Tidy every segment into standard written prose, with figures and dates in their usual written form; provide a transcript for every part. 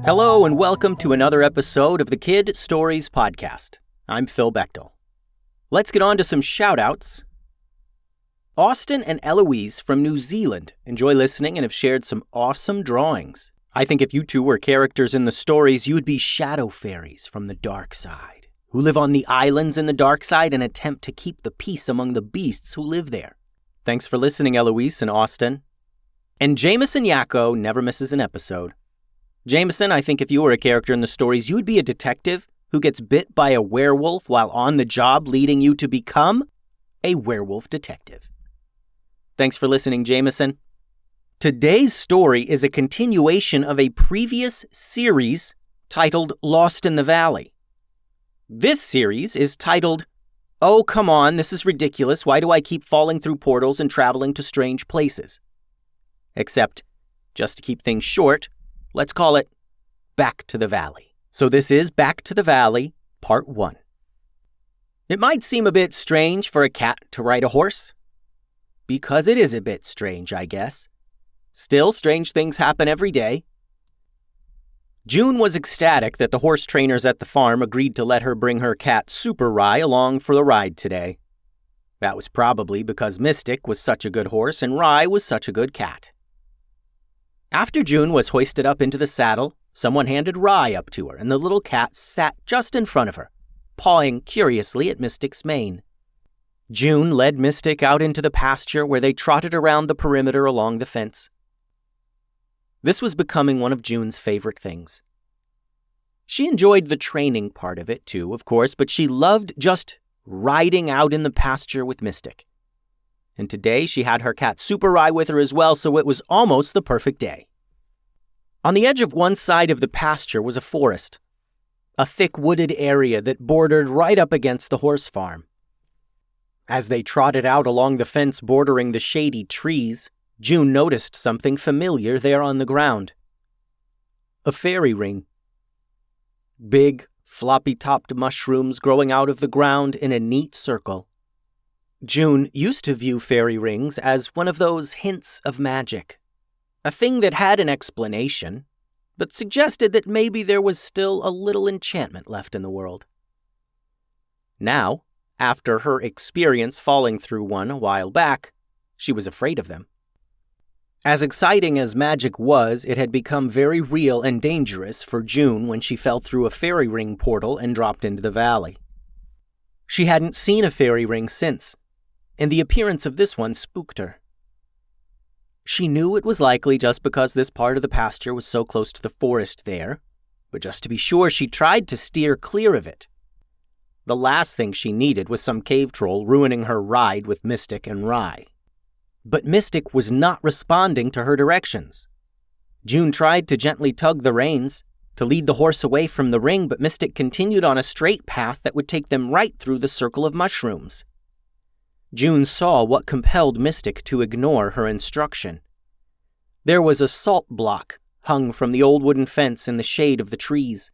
Hello and welcome to another episode of the Kid Stories Podcast. I'm Phil Bechtel. Let's get on to some shout-outs. Austin and Eloise from New Zealand enjoy listening and have shared some awesome drawings. I think if you two were characters in the stories, you would be shadow fairies from the dark side, who live on the islands in the dark side and attempt to keep the peace among the beasts who live there. Thanks for listening, Eloise and Austin. And Jameson Yako never misses an episode. Jameson, I think if you were a character in the stories, you would be a detective who gets bit by a werewolf while on the job, leading you to become a werewolf detective. Thanks for listening, Jameson. Today's story is a continuation of a previous series titled Lost in the Valley. This series is titled, Oh, come on, this is ridiculous. Why do I keep falling through portals and traveling to strange places? Except, just to keep things short, let's call it Back to the Valley. So this is Back to the Valley, Part 1. It might seem a bit strange for a cat to ride a horse. Because it is a bit strange, I guess. Still, strange things happen every day. June was ecstatic that the horse trainers at the farm agreed to let her bring her cat Super Rye along for the ride today. That was probably because Mystic was such a good horse and Rye was such a good cat. After June was hoisted up into the saddle, someone handed Rye up to her, and the little cat sat just in front of her, pawing curiously at Mystic's mane. June led Mystic out into the pasture where they trotted around the perimeter along the fence. This was becoming one of June's favorite things. She enjoyed the training part of it too, of course, but she loved just riding out in the pasture with Mystic. And today she had her cat Super Rye with her as well, so it was almost the perfect day. On the edge of one side of the pasture was a forest, a thick wooded area that bordered right up against the horse farm. As they trotted out along the fence bordering the shady trees, June noticed something familiar there on the ground. A fairy ring. Big, floppy-topped mushrooms growing out of the ground in a neat circle. June used to view fairy rings as one of those hints of magic, a thing that had an explanation, but suggested that maybe there was still a little enchantment left in the world. Now, after her experience falling through one a while back, she was afraid of them. As exciting as magic was, it had become very real and dangerous for June when she fell through a fairy ring portal and dropped into the valley. She hadn't seen a fairy ring since, and the appearance of this one spooked her. She knew it was likely just because this part of the pasture was so close to the forest there, but just to be sure, she tried to steer clear of it. The last thing she needed was some cave troll ruining her ride with Mystic and Rye. But Mystic was not responding to her directions. June tried to gently tug the reins to lead the horse away from the ring, but Mystic continued on a straight path that would take them right through the circle of mushrooms. June saw what compelled Mystic to ignore her instruction. There was a salt block hung from the old wooden fence in the shade of the trees.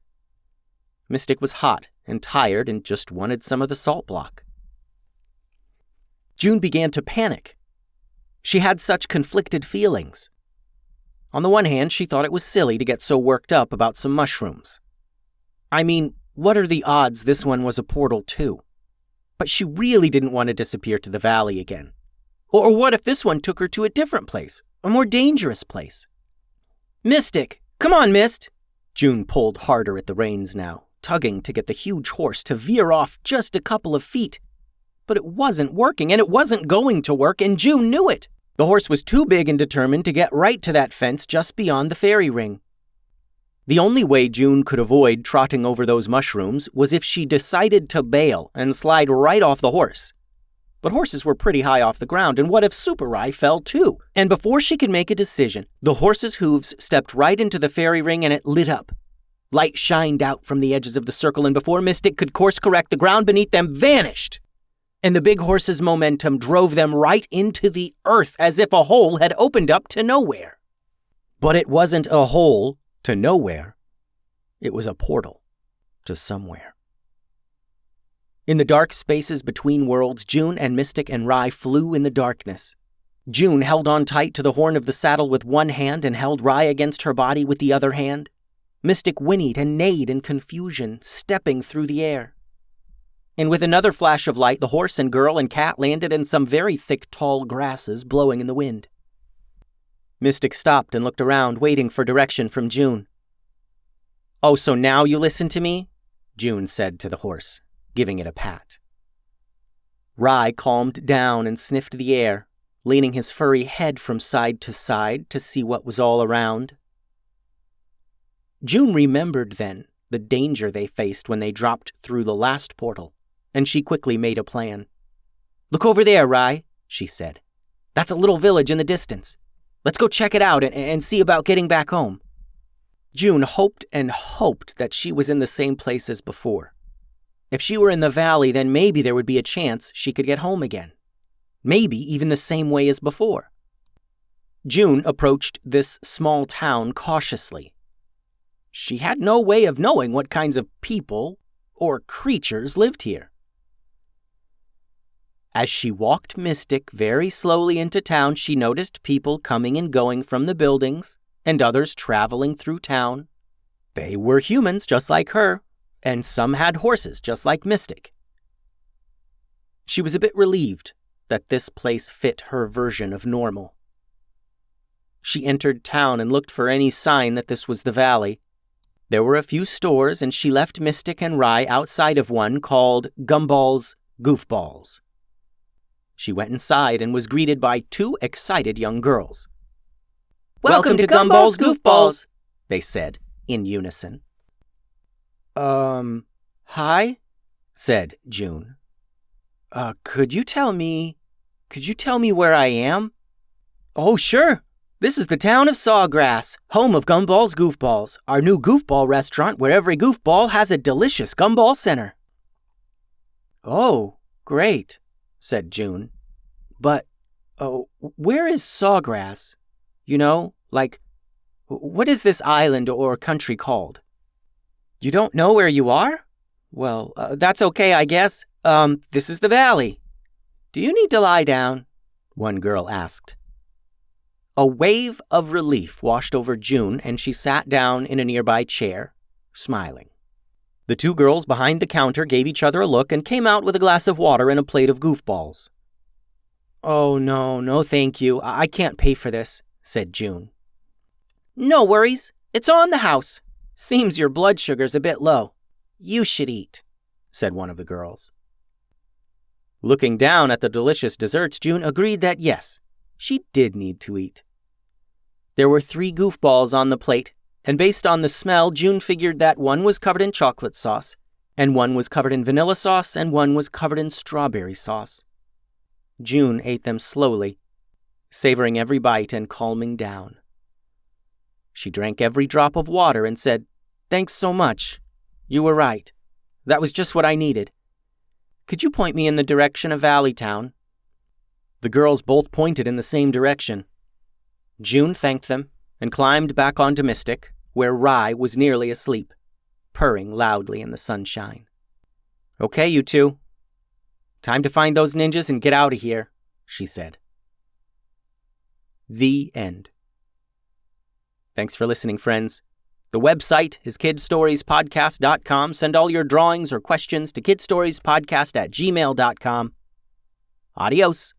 Mystic was hot and tired and just wanted some of the salt block. June began to panic. She had such conflicted feelings. On the one hand, she thought it was silly to get so worked up about some mushrooms. I mean, what are the odds this one was a portal too? But she really didn't want to disappear to the valley again. Or what if this one took her to a different place, a more dangerous place? Mystic, come on, Mist! June pulled harder at the reins now, tugging to get the huge horse to veer off just a couple of feet. But it wasn't working, and it wasn't going to work, and June knew it. The horse was too big and determined to get right to that fence just beyond the fairy ring. The only way June could avoid trotting over those mushrooms was if she decided to bail and slide right off the horse. But horses were pretty high off the ground, and what if Super Rye fell too? And before she could make a decision, the horse's hooves stepped right into the fairy ring and it lit up. Light shined out from the edges of the circle, and before Mystic could course correct, the ground beneath them vanished. And the big horse's momentum drove them right into the earth as if a hole had opened up to nowhere. But it wasn't a hole to nowhere. It was a portal to somewhere. In the dark spaces between worlds, June and Mystic and Rye flew in the darkness. June held on tight to the horn of the saddle with one hand and held Rye against her body with the other hand. Mystic whinnied and neighed in confusion, stepping through the air. And with another flash of light, the horse and girl and cat landed in some very thick, tall grasses blowing in the wind. Mystic stopped and looked around, waiting for direction from June. "Oh, so now you listen to me?" June said to the horse, giving it a pat. Rye calmed down and sniffed the air, leaning his furry head from side to see what was all around. June remembered then the danger they faced when they dropped through the last portal, and she quickly made a plan. "Look over there, Rye," she said. "That's a little village in the distance. Let's go check it out and see about getting back home." June hoped and hoped that she was in the same place as before. If she were in the valley, then maybe there would be a chance she could get home again. Maybe even the same way as before. June approached this small town cautiously. She had no way of knowing what kinds of people or creatures lived here. As she walked Mystic very slowly into town, she noticed people coming and going from the buildings and others traveling through town. They were humans just like her, and some had horses just like Mystic. She was a bit relieved that this place fit her version of normal. She entered town and looked for any sign that this was the valley. There were a few stores, and she left Mystic and Rye outside of one called Gumball's Goofballs. She went inside and was greeted by two excited young girls. "Welcome to Gumball's Goofballs," they said in unison. Hi," said June. Could you tell me where I am?" "Oh, sure. This is the town of Sawgrass, home of Gumball's Goofballs, our new goofball restaurant where every goofball has a delicious gumball center." "Oh, great," said June. "But, where is Sawgrass? You know, like, what is this island or country called?" "You don't know where you are? Well, that's okay, I guess. This is the valley. Do you need to lie down?" one girl asked. A wave of relief washed over June, and she sat down in a nearby chair, smiling. The two girls behind the counter gave each other a look and came out with a glass of water and a plate of goofballs. "Oh, no, thank you. I can't pay for this," said June. "No worries. It's on the house. Seems your blood sugar's a bit low. You should eat," said one of the girls. Looking down at the delicious desserts, June agreed that yes, she did need to eat. There were 3 goofballs on the plate, and based on the smell, June figured that one was covered in chocolate sauce, and one was covered in vanilla sauce, and one was covered in strawberry sauce. June ate them slowly, savoring every bite and calming down. She drank every drop of water and said, "Thanks so much. You were right. That was just what I needed. Could you point me in the direction of Valley Town?" The girls both pointed in the same direction. June thanked them and climbed back onto Mystic, where Rye was nearly asleep, purring loudly in the sunshine. "Okay, you two. Time to find those ninjas and get out of here," she said. The end. Thanks for listening, friends. The website is kidstoriespodcast.com. Send all your drawings or questions to kidstoriespodcast@gmail.com. Adios.